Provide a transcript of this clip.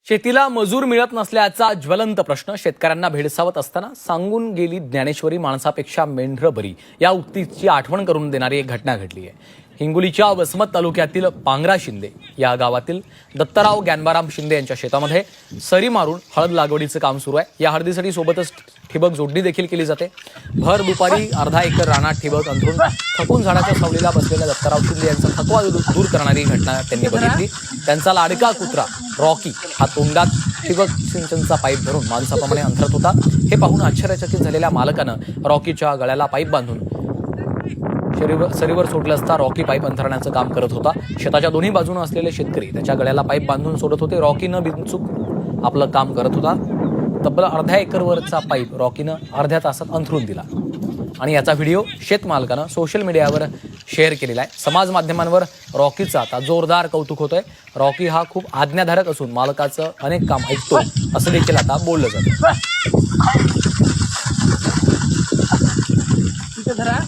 शेतीला मजूर मिळत नसल्याचा ज्वलंत प्रश्न शेतकऱ्यांना भेडसावत असताना सांगून गेली ज्ञानेश्वरी माणसापेक्षा मेंढरं बरी या उक्तीची आठवण करून देणारी एक घटना घडली आहे। हिंगोलीच्या वसमत तालुक्यातील पांगरा शिंदे या गावातील दत्तराव ज्ञानबाराम शिंदे यांच्या शेतामध्ये सरी मारून हळद लागवडीचं काम सुरू आहे। या हळदीसाठी सोबतच ठिबक जोडणी देखील केली जाते। भर दुपारी अर्धा एकर रानात ठिबक अंथरून थकून झाडाच्या सावलीला बसलेल्या दत्तराव शिंदे यांचा थकवा दूर करणारी घटना त्यांनी बघितली। त्यांचा लाडका कुत्रा रॉकी हा तोंडात ठिबक सिंचनचा पाईप धरून माणसाप्रमाणे अंथरत होता। हे पाहून आश्चर्यचकित झालेल्या मालकानं रॉकीच्या गळ्याला पाईप बांधून सरीवर सोडलं असता रॉकी पाईप अंथरण्याचं काम करत होता। शेताच्या दोन्ही बाजूने असलेले शेतकरी त्याच्या गळ्याला पाईप बांधून सोडत होते। रॉकीनं बिनचूक आपलं काम करत होता। तब्बल अर्ध्या एकरवरचा पाईप रॉकीनं अर्ध्या तासात अंथरून दिला आणि याचा व्हिडिओ शेतमालकानं सोशल मीडियावर शेअर केलेला आहे। समाज माध्यमांवर रॉकीचं आता जोरदार कौतुक होतंय। रॉकी हा खूप आज्ञाधारक असून मालकाचं अनेक काम ऐकतो असं देखील आता बोललं जातं। इथं धरा.